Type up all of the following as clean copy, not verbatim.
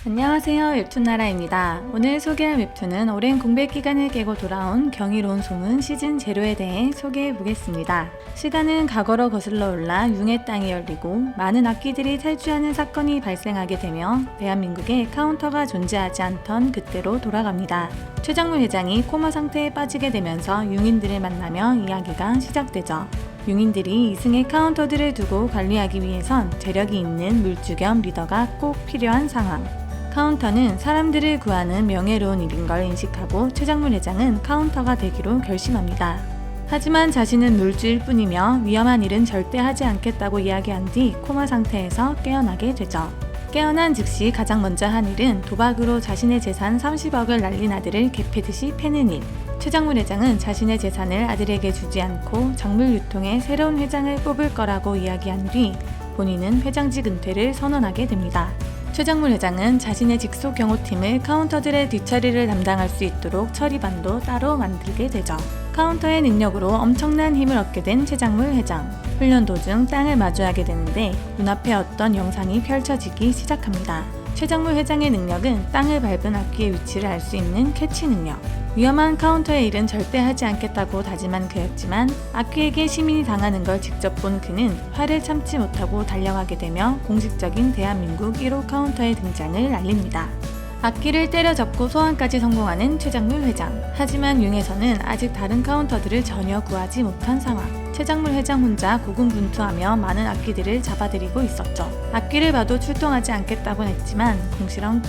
안녕하세요. 웹툰나라입니다. 오늘 소개할 웹툰은 오랜 공백 기간을 깨고 돌아온 경이로운 소문 시즌 제로에 대해 소개해 보겠습니다. 시간은 과거로 거슬러 올라 융의 땅이 열리고 많은 악기들이 탈주하는 사건이 발생하게 되며 대한민국에 카운터가 존재하지 않던 그때로 돌아갑니다. 최장물 회장이 코마 상태에 빠지게 되면서 융인들을 만나며 이야기가 시작되죠. 융인들이 이승의 카운터들을 두고 관리하기 위해선 재력이 있는 물주 겸 리더가 꼭 필요한 상황. 카운터는 사람들을 구하는 명예로운 일인 걸 인식하고 최장물 회장은 카운터가 되기로 결심합니다. 하지만 자신은 물주일 뿐이며 위험한 일은 절대 하지 않겠다고 이야기한 뒤 코마 상태에서 깨어나게 되죠. 깨어난 즉시 가장 먼저 한 일은 도박으로 자신의 재산 30억을 날린 아들을 개패듯이 패는 일. 최장물 회장은 자신의 재산을 아들에게 주지 않고 작물 유통에 새로운 회장을 뽑을 거라고 이야기한 뒤 본인은 회장직 은퇴를 선언하게 됩니다. 최장물 회장은 자신의 직속 경호팀을 카운터들의 뒷처리를 담당할 수 있도록 처리반도 따로 만들게 되죠. 카운터의 능력으로 엄청난 힘을 얻게 된 최장물 회장. 훈련 도중 땅을 마주하게 되는데 눈앞에 어떤 영상이 펼쳐지기 시작합니다. 최장물 회장의 능력은 땅을 밟은 악기의 위치를 알 수 있는 캐치 능력. 위험한 카운터의 일은 절대 하지 않겠다고 다짐한 그였지만 악귀에게 시민이 당하는 걸 직접 본 그는 화를 참지 못하고 달려가게 되며 공식적인 대한민국 1호 카운터의 등장을 알립니다. 악기를 때려잡고 소환까지 성공하는 최장물 회장. 하지만 융에서는 아직 다른 카운터들을 전혀 구하지 못한 상황. 최장물 회장 혼자 고군분투하며 많은 악기들을 잡아들이고 있었죠. 악기를 봐도 출동하지 않겠다곤 했지만 궁시렁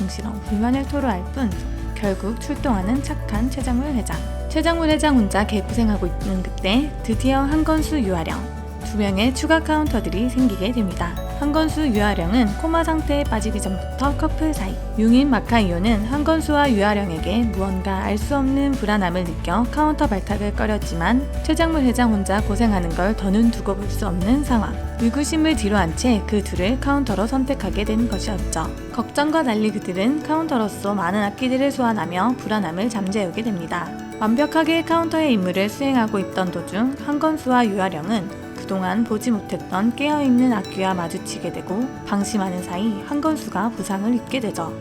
불만을 토로할 뿐 결국 출동하는 착한 최장물 회장. 최장물 회장 혼자 개고생하고 있는 그때 드디어 한건수 유아령 2명의 추가 카운터들이 생기게 됩니다. 한건수 유아령은 코마 상태에 빠지기 전부터 커플 사이. 융인 마카이오는 한건수와 유아령에게 무언가 알 수 없는 불안함을 느껴 카운터 발탁을 꺼렸지만 최장물 회장 혼자 고생하는 걸 더는 두고 볼 수 없는 상황. 의구심을 뒤로 한 채 그 둘을 카운터로 선택하게 된 것이었죠. 걱정과 달리 그들은 카운터로서 많은 악기들을 소환하며 불안함을 잠재우게 됩니다. 완벽하게 카운터의 임무를 수행하고 있던 도중 한건수와 유아령은 그동안 보지 못했던 깨어있는 악귀와 마주치게 되고 방심하는 사이 한건수가 부상을 입게 되죠.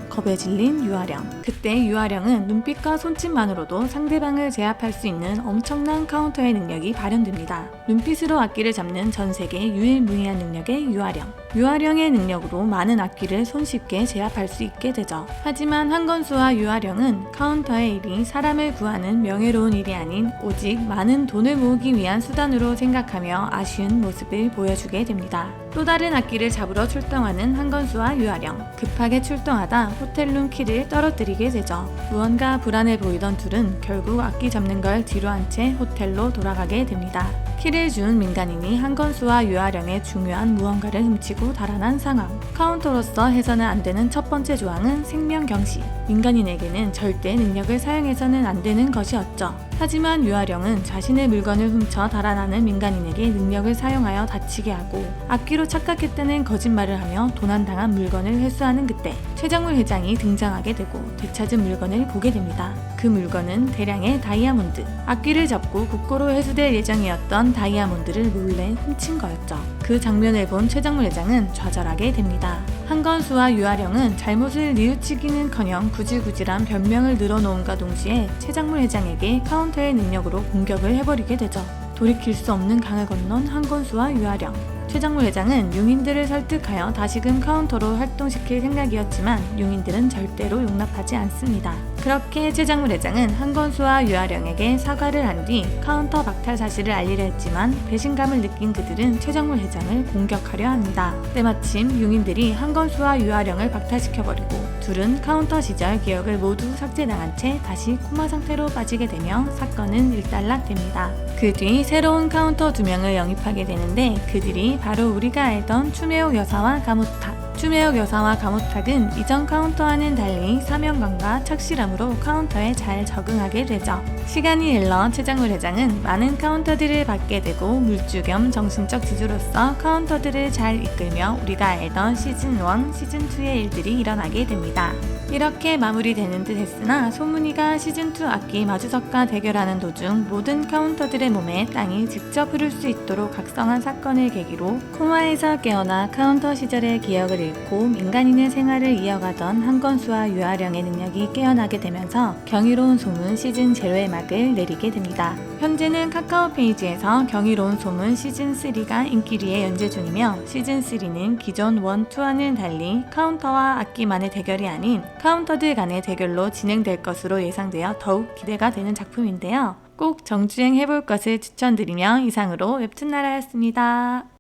겁에 질린 유아령. 그때 유아령은 눈빛과 손짓만으로도 상대방을 제압할 수 있는 엄청난 카운터의 능력이 발현됩니다. 눈빛으로 악기를 잡는 전 세계 유일무이한 능력의 유아령. 유아령의 능력으로 많은 악기를 손쉽게 제압할 수 있게 되죠. 하지만 한건수와 유아령은 카운터의 일이 사람을 구하는 명예로운 일이 아닌 오직 많은 돈을 모으기 위한 수단으로 생각하며 아쉬운 모습을 보여주게 됩니다. 또 다른 악기를 잡으러 출동하는 한건수와 유아령. 급하게 출동하다 호텔룸 키를 떨어뜨리게 되죠. 무언가 불안해 보이던 둘은 결국 악기 잡는 걸 뒤로 한 채 호텔로 돌아가게 됩니다. 키를 준 민간인이 한건수와 유아령의 중요한 무언가를 훔치고 달아난 상황. 카운터로서 해서는 안 되는 첫 번째 조항은 생명 경시. 민간인에게는 절대 능력을 사용해서는 안 되는 것이었죠. 하지만 유아령은 자신의 물건을 훔쳐 달아나는 민간인에게 능력을 사용하여 다치게 하고 악기로 착각했다는 거짓말을 하며 도난당한 물건을 회수하는 그때 최장물 회장이 등장하게 되고 되찾은 물건을 보게 됩니다. 그 물건은 대량의 다이아몬드. 악기를 잡고 국고로 회수될 예정이었던 다이아몬드를 몰래 훔친 거였죠. 그 장면을 본 최장물 회장은 좌절하게 됩니다. 한건수와 유아령은 잘못을 뉘우치기는커녕 구질구질한 변명을 늘어놓음과 동시에 최장물 회장에게 카운터의 능력으로 공격을 해버리게 되죠. 돌이킬 수 없는 강을 건넌 한건수와 유아령. 최장물 회장은 융인들을 설득하여 다시금 카운터로 활동시킬 생각이었지만 융인들은 절대로 용납하지 않습니다. 그렇게 최장물 회장은 한건수와 유아령에게 사과를 한 뒤 카운터 박탈 사실을 알리려 했지만 배신감을 느낀 그들은 최장물 회장을 공격하려 합니다. 때마침 융인들이 한건수와 유아령을 박탈시켜버리고 둘은 카운터 시절 기억을 모두 삭제당한 채 다시 코마 상태로 빠지게 되며 사건은 일단락됩니다. 그 뒤 새로운 카운터 2명을 영입하게 되는데 그들이 바로 우리가 알던 추메옥 여사와 가모탁. 추메옥 여사와 가모탁은 이전 카운터와는 달리 사명감과 착실함으로 카운터에 잘 적응하게 되죠. 시간이 흘러 최장물 회장은 많은 카운터들을 받게 되고 물주 겸 정신적 지주로서 카운터들을 잘 이끌며 우리가 알던 시즌1, 시즌2의 일들이 일어나게 됩니다. 이렇게 마무리되는 듯 했으나 소문이가 시즌2 악기 마주석과 대결하는 도중 모든 카운터들의 몸에 땅이 직접 흐를 수 있도록 각성한 사건을 계기로 코마에서 깨어나 카운터 시절의 기억을 잃고 민간인의 생활을 이어가던 한건수와 유아령의 능력이 깨어나게 되면서 경이로운 소문 시즌 제로의 막을 내리게 됩니다. 현재는 카카오 페이지에서 경이로운 소문 시즌3가 인기리에 연재 중이며 시즌3는 기존 1, 2와는 달리 카운터와 악기만의 대결이 아닌 카운터들 간의 대결로 진행될 것으로 예상되어 더욱 기대가 되는 작품인데요. 꼭 정주행 해볼 것을 추천드리며 이상으로 웹툰 나라였습니다.